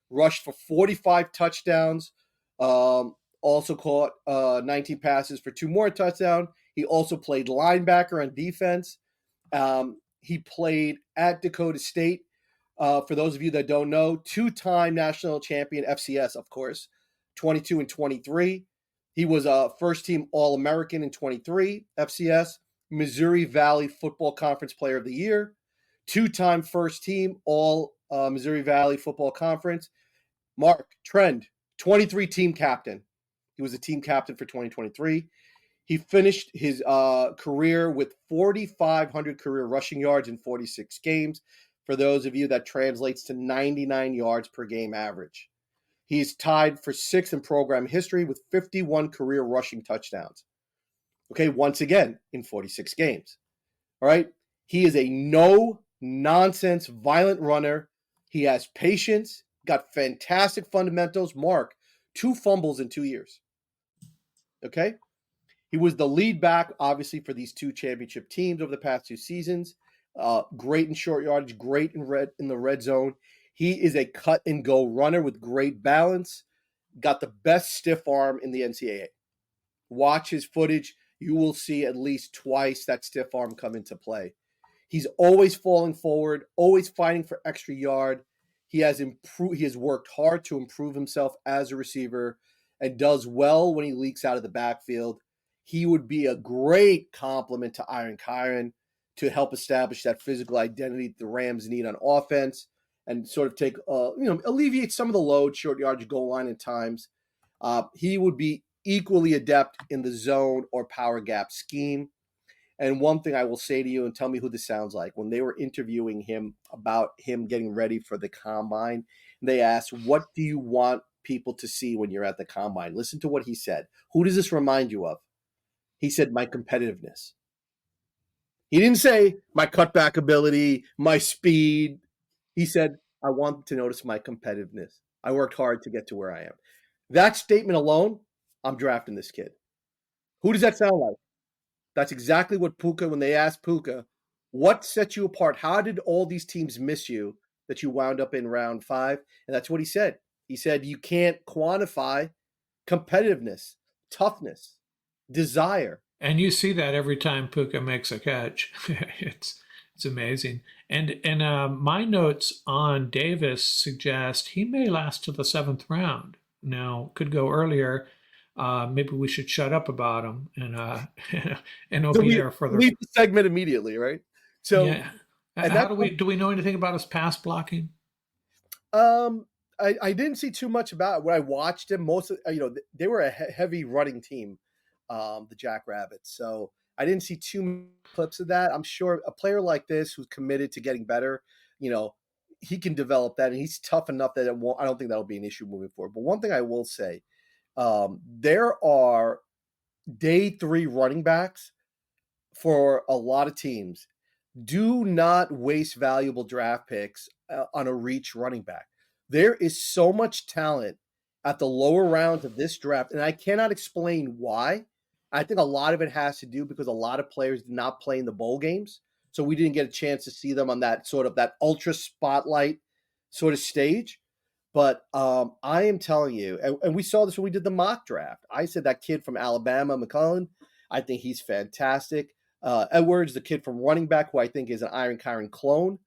Speaker 2: rushed for 45 touchdowns, also caught 19 passes for 2 more touchdowns. He also played linebacker on defense. He played at Dakota State. For those of you that don't know, 2-time national champion FCS, of course, 22 and 23. He was a first-team All-American in 23 FCS, Missouri Valley Football Conference Player of the Year, 2-time first-team All Missouri Valley Football Conference, Mark, trend, 23 team captain. He was a team captain for 2023. He finished his career with 4,500 career rushing yards in 46 games. For those of you, that translates to 99 yards per game average. He's tied for sixth in program history with 51 career rushing touchdowns. Okay, once again, in 46 games. All right. He is a no-nonsense, violent runner. He has patience, got fantastic fundamentals. Mark, 2 fumbles in 2 years. Okay. He was the lead back, obviously, for these 2 championship teams over the past 2 seasons. Great in short yardage, great in the red zone. He is a cut-and-go runner with great balance. Got the best stiff arm in the NCAA. Watch his footage. You will see at least twice that stiff arm come into play. He's always falling forward, always fighting for extra yard. He has worked hard to improve himself as a receiver and does well when he leaks out of the backfield. He would be a great complement to Iron Kyren to help establish that physical identity the Rams need on offense and sort of take, alleviate some of the load, short yardage goal line at times. He would be equally adept in the zone or power gap scheme. And one thing I will say to you, and tell me who this sounds like, when they were interviewing him about him getting ready for the combine, they asked, what do you want people to see when you're at the combine? Listen to what he said. Who does this remind you of? He said, my competitiveness. He didn't say my cutback ability, my speed. He said, I want to notice my competitiveness. I worked hard to get to where I am. That statement alone, I'm drafting this kid. Who does that sound like? That's exactly what Puka, when they asked Puka, what set you apart? How did all these teams miss you that you wound up in round 5? And that's what he said. He said, you can't quantify competitiveness, toughness, desire.
Speaker 1: And you see that every time Puka makes a catch. it's amazing. And my notes on Davis suggest he may last to the 7th round. Now, could go earlier. Maybe we should shut up about him and he'll be there for the
Speaker 2: leave the segment immediately, right? So
Speaker 1: yeah. How do we know anything about his pass blocking?
Speaker 2: I didn't see too much about it. When I watched him, most of they were a heavy running team, the Jackrabbits. So I didn't see too many clips of that. I'm sure a player like this who's committed to getting better, he can develop that, and he's tough enough that I don't think that'll be an issue moving forward. But one thing I will say, there are day 3 running backs for a lot of teams. Do not waste valuable draft picks on a reach running back. There is so much talent at the lower rounds of this draft, and I cannot explain why. I think a lot of it has to do because a lot of players did not play in the bowl games, so we didn't get a chance to see them on that sort of that ultra spotlight sort of stage. But I am telling you, and we saw this when we did the mock draft. I said that kid from Alabama, McCullen, I think he's fantastic. Edwards, the kid from running back, who I think is an Iron Kyren clone.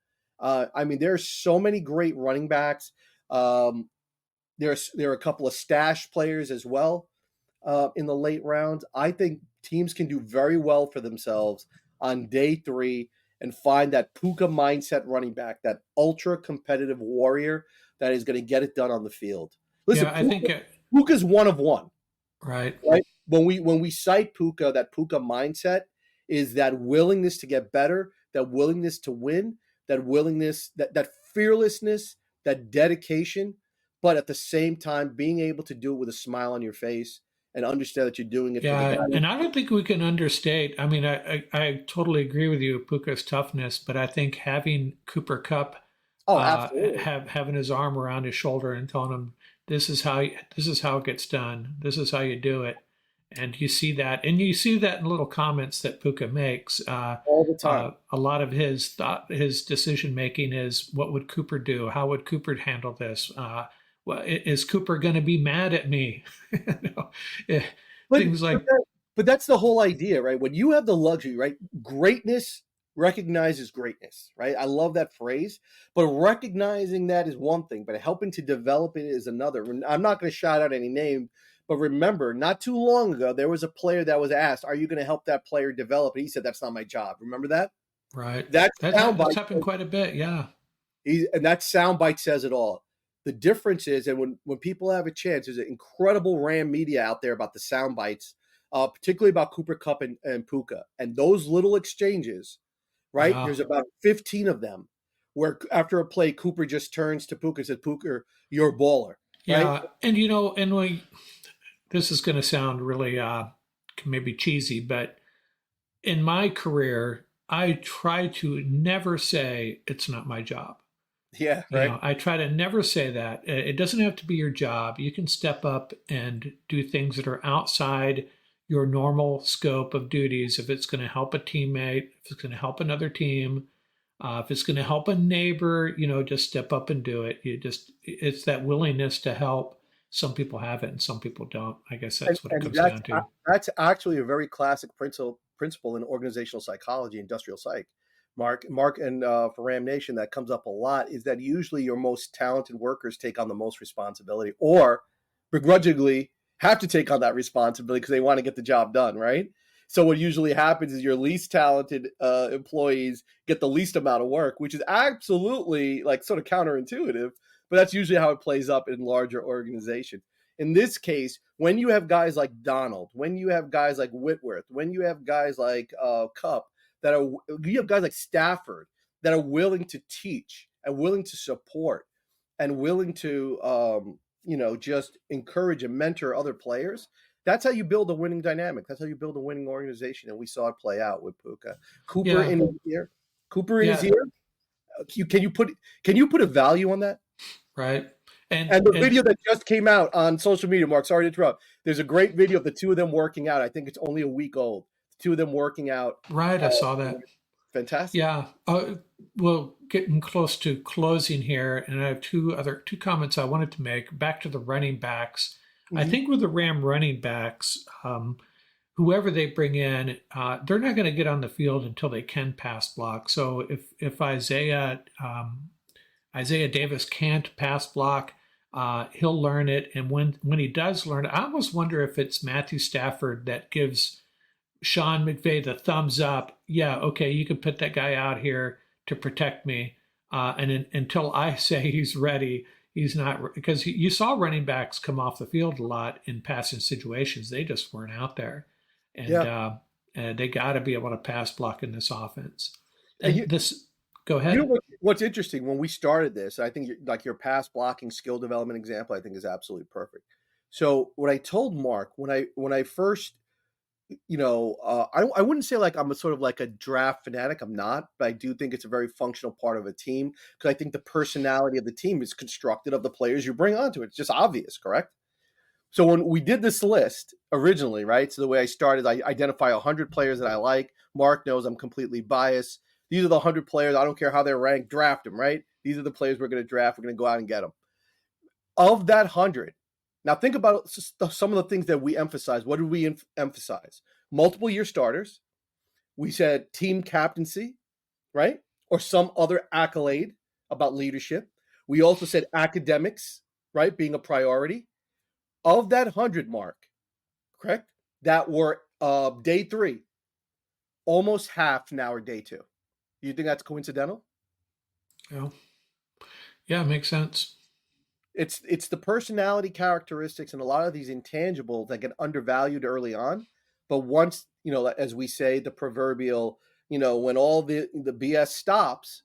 Speaker 2: There are so many great running backs. There are a couple of stash players as well in the late rounds. I think teams can do very well for themselves on day 3 and find that Puka mindset running back, that ultra competitive warrior that is going to get it done on the field. Listen,
Speaker 1: I think
Speaker 2: Puka's one of one.
Speaker 1: Right.
Speaker 2: When we cite Puka, that Puka mindset is that willingness to get better, that willingness to win, that willingness, that fearlessness, that dedication, but at the same time being able to do it with a smile on your face and understand that you're doing it for the guy.
Speaker 1: And I don't think we can understate. I mean, I totally agree with you, Puka's toughness, but I think having Cooper Kupp having his arm around his shoulder and telling him this is how it gets done, this is how you do it, and you see that in little comments that Puka makes
Speaker 2: all the time.
Speaker 1: A lot of his decision making is, what would Cooper do? How would Cooper handle this? Well, is Cooper going to be mad at me? Things like.
Speaker 2: But that's the whole idea, right? When you have the luxury, right? Greatness recognizes greatness, right? I love that phrase. But recognizing that is one thing, but helping to develop it is another. I'm not going to shout out any name, but remember, not too long ago, there was a player that was asked, "Are you going to help that player develop?" And he said, "That's not my job." Remember that?
Speaker 1: Right.
Speaker 2: That's
Speaker 1: happened quite a bit, yeah.
Speaker 2: And that soundbite says it all. The difference is, and when people have a chance, there's an incredible Ram media out there about the sound bites, particularly about Cooper Kupp and Puka. And those little exchanges, right?
Speaker 1: Yeah.
Speaker 2: There's about 15 of them where after a play, Cooper just turns to Puka and says, Puka, you're a baller, right?
Speaker 1: Yeah. And, this is going to sound really maybe cheesy, but in my career, I try to never say it's not my job.
Speaker 2: Yeah, right.
Speaker 1: I try to never say that. It doesn't have to be your job. You can step up and do things that are outside your normal scope of duties. If it's going to help a teammate, if it's going to help another team, if it's going to help a neighbor, just step up and do it. It's that willingness to help. Some people have it and some people don't. I guess
Speaker 2: And,
Speaker 1: that's what it
Speaker 2: and
Speaker 1: comes down to.
Speaker 2: that's actually a very classic principle in organizational psychology, industrial psych. Mark, and for Ram Nation, that comes up a lot. Is that usually your most talented workers take on the most responsibility, or begrudgingly have to take on that responsibility because they want to get the job done, right? So what usually happens is your least talented employees get the least amount of work, which is absolutely like sort of counterintuitive, but that's usually how it plays up in larger organizations. In this case, when you have guys like Donald, when you have guys like Whitworth, when you have guys like Cup, you have guys like Stafford that are willing to teach and willing to support and willing to, just encourage and mentor other players. That's how you build a winning dynamic. That's how you build a winning organization. And we saw it play out with Puka. Cooper
Speaker 1: Yeah.
Speaker 2: in his ear. Cooper in his
Speaker 1: Yeah.
Speaker 2: ear. Can you put a value on that?
Speaker 1: Right.
Speaker 2: And the video that just came out on social media, Mark, sorry to interrupt. There's a great video of the two of them working out. I think it's only a week old. The two of them working out.
Speaker 1: Right. I saw that.
Speaker 2: Fantastic.
Speaker 1: Yeah. Well, getting close to closing here, and I have two comments I wanted to make. Back to the running backs. I think with the Ram running backs, whoever they bring in, they're not going to get on the field until they can pass block. So if Isaiah Davis can't pass block, he'll learn it. And when he does learn it, I almost wonder if it's Matthew Stafford that gives Sean McVay the thumbs up. Yeah, okay, you can put that guy out here to protect me. Until I say he's ready, he's not, because you saw running backs come off the field a lot in passing situations. They just weren't out there. And they got to be able to pass block in this offense. Go ahead.
Speaker 2: You know what's interesting? When we started this, I think like your pass blocking skill development example, I think is absolutely perfect. So what I told Mark when I first, I wouldn't say like I'm a sort of like a draft fanatic. I'm not, but I do think it's a very functional part of a team because I think the personality of the team is constructed of the players you bring onto it. It's just obvious, correct? So when we did this list originally, right? So the way I started, I identify 100 players that I like. Mark knows I'm completely biased. These are the 100 players. I don't care how they're ranked. Draft them, right? These are the players we're going to draft. We're going to go out and get them. Of that 100, now think about some of the things that we emphasize. What did we emphasize? Multiple year starters. We said team captaincy, right? Or some other accolade about leadership. We also said academics, right? Being a priority. Of that 100 mark, correct? That were day 3, almost half now are day 2. Do you think that's coincidental?
Speaker 1: Yeah, makes sense.
Speaker 2: It's the personality characteristics and a lot of these intangibles that get undervalued early on. But once, as we say, the proverbial, when all the BS stops,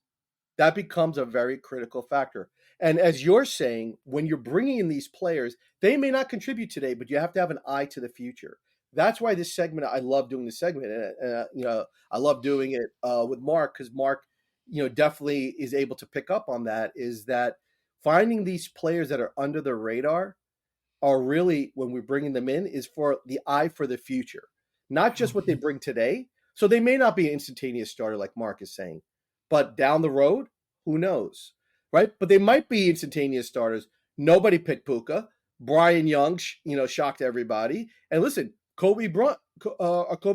Speaker 2: that becomes a very critical factor. And as you're saying, when you're bringing in these players, they may not contribute today, but you have to have an eye to the future. That's why this segment, I love doing this segment. And I love doing it with Mark because Mark, definitely is able to pick up on that, is that finding these players that are under the radar are really, when we're bringing them in, is for the eye for the future, not just what they bring today. So they may not be an instantaneous starter like Mark is saying, but down the road, who knows, right? But they might be instantaneous starters. Nobody picked Puka. Brian Young, shocked everybody. And listen, Kobe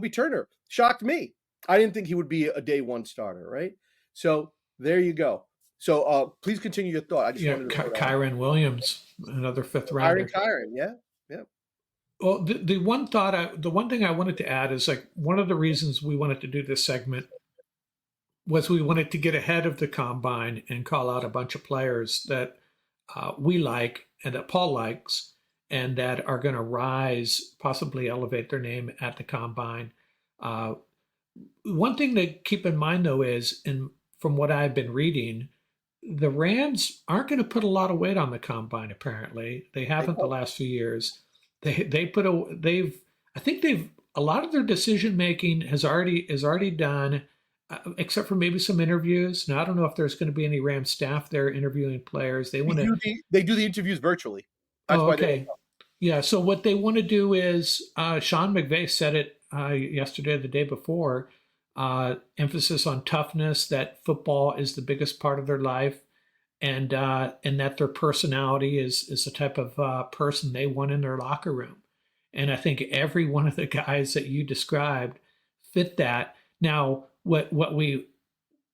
Speaker 2: Turner shocked me. I didn't think he would be a day 1 starter, right? So there you go. So please continue your thought. I just wanted to
Speaker 1: Kyron Williams, another 5th rounder.
Speaker 2: Kyron, yeah.
Speaker 1: Well, the one thing I wanted to add is like one of the reasons we wanted to do this segment was we wanted to get ahead of the combine and call out a bunch of players that we like and that Paul likes, and that are going to rise, possibly elevate their name at the combine. Uh, One thing to keep in mind, though, is, and from what I've been reading, the Rams aren't going to put a lot of weight on the combine. Apparently, they
Speaker 2: They
Speaker 1: haven't the
Speaker 2: won't.
Speaker 1: last few years. They put a they've I think they've a lot of their decision making is already done, except for maybe some interviews. Now I don't know if there's going to be any Rams staff there interviewing players. They want to.
Speaker 2: They do the interviews virtually. That's
Speaker 1: Oh,
Speaker 2: why they don't
Speaker 1: okay. Yeah. So what they want to do is, Sean McVay said it yesterday, the day before, emphasis on toughness, that football is the biggest part of their life, and that their personality is the type of person they want in their locker room. And I think every one of the guys that you described fit that. Now, what we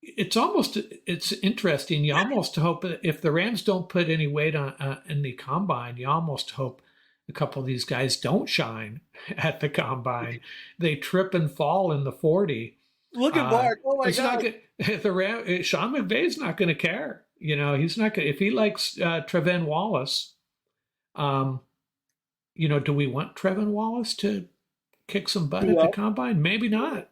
Speaker 1: it's interesting. You almost hope that if the Rams don't put any weight on in the combine, you almost hope a couple of these guys don't shine at the combine. They trip and fall in the 40.
Speaker 2: Look at Mark. Oh my
Speaker 1: It's not
Speaker 2: God.
Speaker 1: good. The Sean McVay's not going to care. He's not going. If he likes Trevin Wallace, um, do we want Trevin Wallace to kick some butt at the
Speaker 2: Well,
Speaker 1: combine? Maybe not.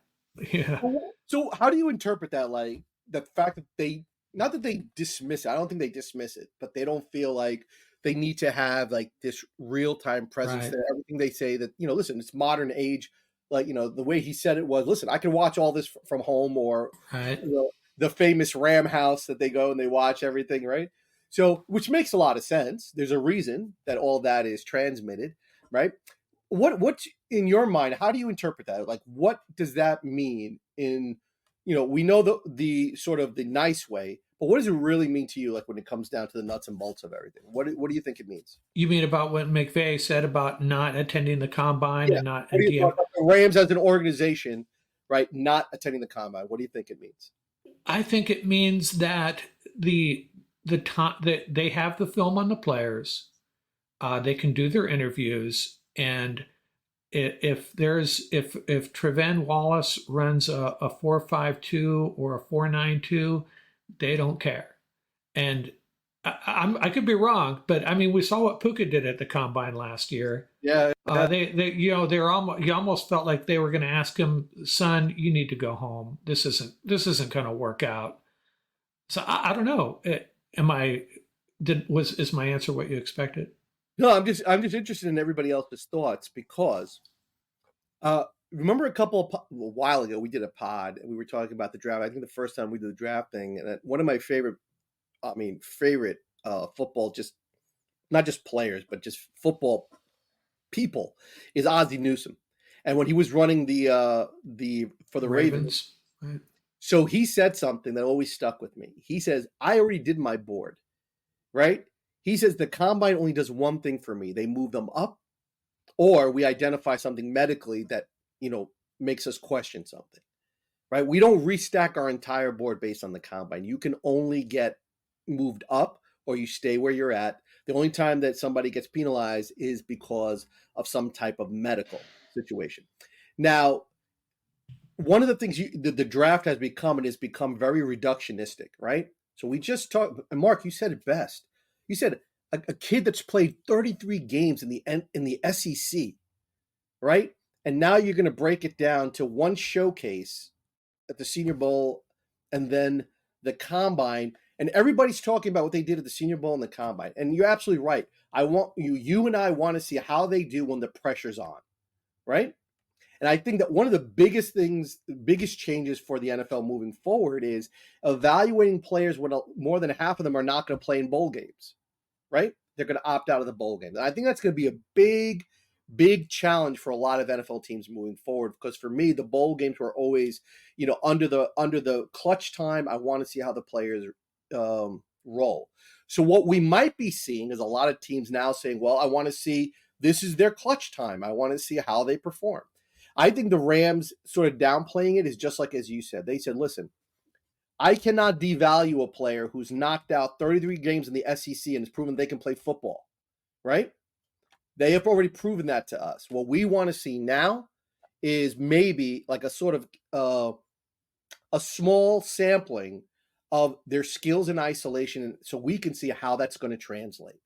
Speaker 1: Yeah.
Speaker 2: so how do you interpret that? Like the fact that they, not that they dismiss it. I don't think they dismiss it, but they don't feel like they need to have like this real time presence
Speaker 1: Right.
Speaker 2: there. Everything they say that, listen, it's modern age. Like, the way he said it was, listen, I can watch all this from home, or
Speaker 1: Right.
Speaker 2: the famous Ram house that they go and they watch everything, right? So, which makes a lot of sense. There's a reason that all that is transmitted, right? What in your mind, how do you interpret that? Like, what does that mean in, we know the sort of the nice way, but what does it really mean to you, like when it comes down to the nuts and bolts of everything? What do you think it means?
Speaker 1: You mean about what McVay said about not attending the combine
Speaker 2: Yeah.
Speaker 1: and not
Speaker 2: What do
Speaker 1: and
Speaker 2: you
Speaker 1: DM?
Speaker 2: talk about the Rams as an organization, right? Not attending the combine. What do you think it means?
Speaker 1: I think it means that the time that they have the film on the players, they can do their interviews, and if Trevin Wallace runs a 4.52 or a 4.92, they don't care. And I could be wrong, but I mean we saw what Puka did at the combine last year.
Speaker 2: Yeah.
Speaker 1: They're almost, you almost felt like they were going to ask him, son, you need to go home. This isn't going to work out. So I don't know. Is my answer what you expected?
Speaker 2: No, I'm just interested in everybody else's thoughts because remember a while ago we did a pod and we were talking about the draft. I think the first time we did the draft thing, and one of my favorite football, just not just players but just football people, is Ozzie Newsome. And when he was running the for the Ravens,
Speaker 1: Ravens. Right.
Speaker 2: so he said something that always stuck with me. He says, "I already did my board, right?" He says the combine only does one thing for me. They move them up, or we identify something medically that makes us question something, right? We don't restack our entire board based on the combine. You can only get moved up or you stay where you're at. The only time that somebody gets penalized is because of some type of medical situation. Now, one of the things the draft has become, and has become very reductionistic, right? So we just talked, and Mark, you said it best. You said a kid that's played 33 games in the SEC, right? And now you're going to break it down to one showcase at the Senior Bowl and then the combine. And everybody's talking about what they did at the Senior Bowl and the combine. And you're absolutely right. You and I want to see how they do when the pressure's on, right? And I think that one of the biggest changes for the NFL moving forward is evaluating players when more than half of them are not going to play in bowl games, right? They're going to opt out of the bowl game. And I think that's going to be a big challenge for a lot of NFL teams moving forward. Because for me, the bowl games were always, under the clutch time. I want to see how the players roll. So what we might be seeing is a lot of teams now saying, well, I want to see, this is their clutch time. I want to see how they perform. I think the Rams sort of downplaying it is just like, as you said, they said, listen, I cannot devalue a player who's knocked out 33 games in the SEC and has proven they can play football, right? They have already proven that to us. What we want to see now is maybe like a sort of a small sampling of their skills in isolation, so we can see how that's going to translate,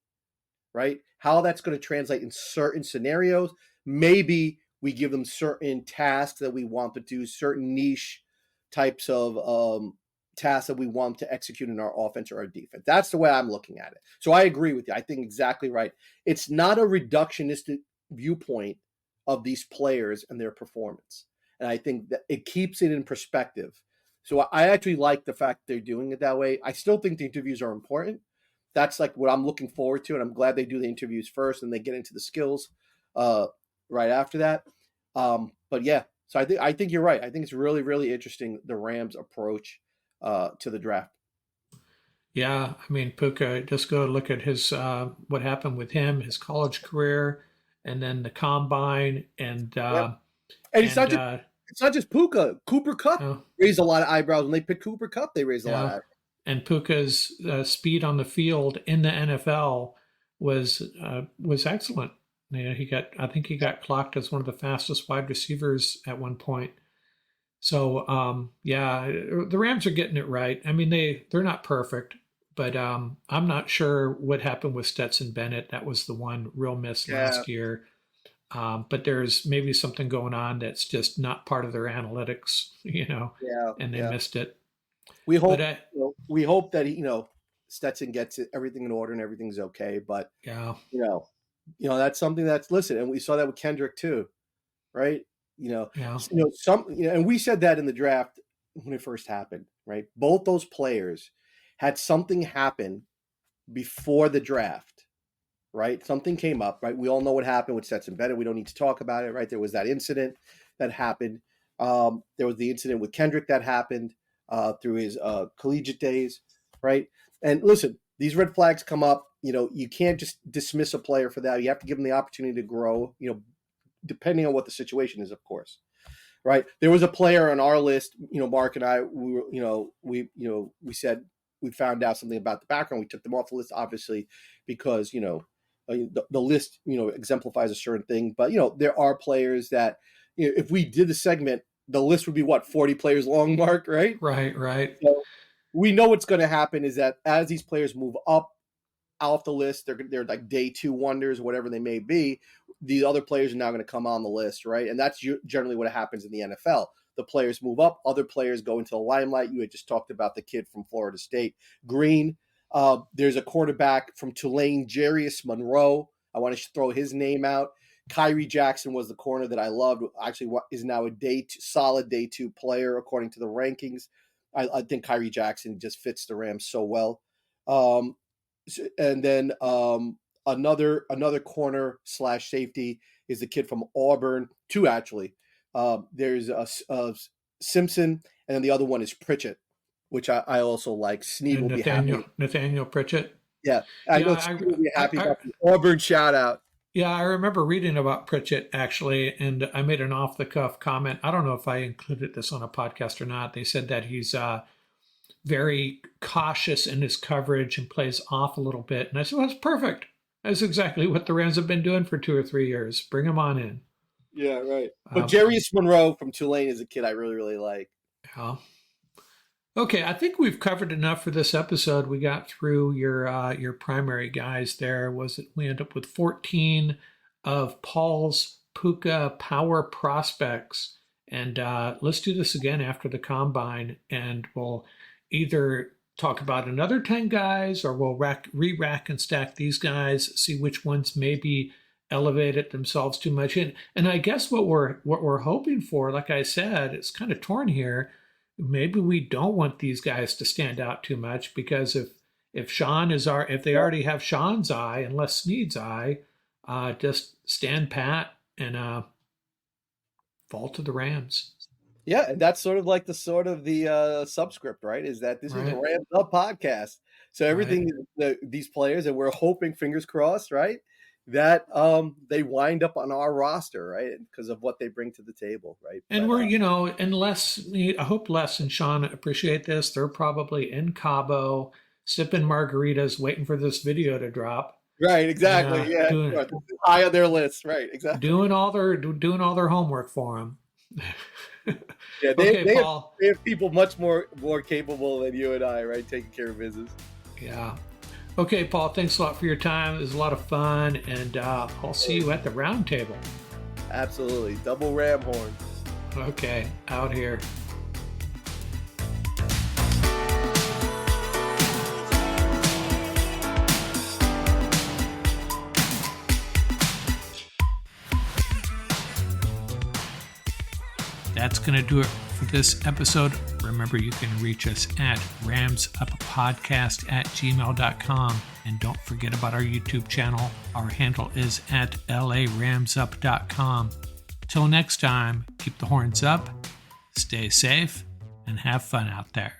Speaker 2: right? How that's going to translate in certain scenarios. Maybe we give them certain tasks that we want to do, certain niche types of tasks that we want to execute in our offense or our defense. That's the way I'm looking at it. So I agree with you. I think exactly right. It's not a reductionistic viewpoint of these players and their performance. And I think that it keeps it in perspective. So I actually like the fact they're doing it that way. I still think the interviews are important. That's like what I'm looking forward to, and I'm glad they do the interviews first and they get into the skills right after that. But yeah, so I think you're right. I think it's really, really interesting, the Rams' approach to the draft.
Speaker 1: Yeah, I mean Puka. Just go look at his what happened with him, his college career, and then the combine,
Speaker 2: Yep. And
Speaker 1: and
Speaker 2: it's not just Puka. Cooper Cup
Speaker 1: oh,
Speaker 2: raised a lot of eyebrows when they picked Cooper Cup. They raised a lot of
Speaker 1: yeah,
Speaker 2: eyebrows.
Speaker 1: and Puka's speed on the field in the NFL was excellent. You know, I think he got clocked as one of the fastest wide receivers at one point. So yeah, the Rams are getting it right. I mean, they're not perfect, but I'm not sure what happened with Stetson Bennett. That was the one real miss
Speaker 2: Yeah,
Speaker 1: last year. But there's maybe something going on that's just not part of their analytics,
Speaker 2: yeah,
Speaker 1: and they
Speaker 2: yeah.
Speaker 1: missed it.
Speaker 2: We
Speaker 1: But
Speaker 2: hope, we hope that Stetson gets it, everything in order and everything's okay. But
Speaker 1: yeah,
Speaker 2: you know, that's something that's, listen, and we saw that with Kendrick too, right?
Speaker 1: yeah,
Speaker 2: And we said that in the draft when it first happened, right? Both those players had something happen before the draft, right? Something came up, right? We all know what happened with Stetson Bennett. We don't need to talk about it, right? There was that incident that happened. There was the incident with Kendrick that happened through his collegiate days, right? And listen, these red flags come up. You can't just dismiss a player for that. You have to give them the opportunity to grow, depending on what the situation is, of course. Right. There was a player on our list, Mark and I, we said we found out something about the background. We took them off the list, obviously, because, the list, exemplifies a certain thing. But, there are players that, if we did the segment, the list would be 40 players long, Mark, right?
Speaker 1: right.
Speaker 2: So we know what's going to happen is that as these players move up off the list, they're like day two wonders, whatever they may be. The other players are now going to come on the list, right? And that's generally what happens in the NFL. The players move up, other players go into the limelight. You had just talked about the kid from Florida State, Green. There's a quarterback from Tulane, Jarius Monroe. I want to throw his name out. Kyrie Jackson was the corner that I loved. Actually, is now a solid day two player according to the rankings. I think Kyrie Jackson just fits the Rams so well. And then another corner / safety is the kid from Auburn. Two, actually. There's a Simpson, and then the other one is Pritchett, which I also like. Sneed
Speaker 1: And
Speaker 2: will be happy.
Speaker 1: Nathaniel Pritchett.
Speaker 2: Yeah, I
Speaker 1: Yeah,
Speaker 2: know Sneed will be happy about the Auburn shout out.
Speaker 1: yeah, I remember reading about Pritchett actually, and I made an off the cuff comment. I don't know if I included this on a podcast or not. They said that he's very cautious in his coverage and plays off a little bit. And I said, well, that's perfect. That's exactly what the Rams have been doing for 2 or 3 years. Bring him on in.
Speaker 2: Yeah, right. But Jarius Monroe from Tulane is a kid I really, really like.
Speaker 1: Yeah. Okay, I think we've covered enough for this episode. We got through your primary guys there. We end up with 14 of Paul's Puka Power Prospects. And let's do this again after the combine, and we'll either talk about another 10 guys, or we'll re-rack and stack these guys, see which ones maybe elevated themselves too much. And I guess what we're hoping for, like I said, it's kind of torn here. Maybe we don't want these guys to stand out too much, because if they already have Sean's eye and Les Snead's eye, just stand pat and fall to the Rams.
Speaker 2: Yeah, and that's sort of like the subscript, right? Is that this is a
Speaker 1: Right.
Speaker 2: Rams Up podcast. So everything these players, and we're hoping, fingers crossed, right, that they wind up on our roster, right, because of what they bring to the table, right?
Speaker 1: And
Speaker 2: But
Speaker 1: I hope Les and Sean appreciate this. They're probably in Cabo sipping margaritas, waiting for this video to drop.
Speaker 2: right, exactly, yeah,
Speaker 1: Doing
Speaker 2: high on their list, right, exactly.
Speaker 1: doing all their homework for them.
Speaker 2: Yeah,
Speaker 1: Okay, Paul.
Speaker 2: they have people much more capable than you and I, right? Taking care of business.
Speaker 1: Yeah. Okay, Paul, thanks a lot for your time. It was a lot of fun, and I'll see you at the round table.
Speaker 2: Absolutely. Double ram horn.
Speaker 1: Okay, out here. That's going to do it for this episode. Remember, you can reach us at ramsuppodcast@gmail.com. And don't forget about our YouTube channel. Our handle is at laramsup.com. Till next time, keep the horns up, stay safe, and have fun out there.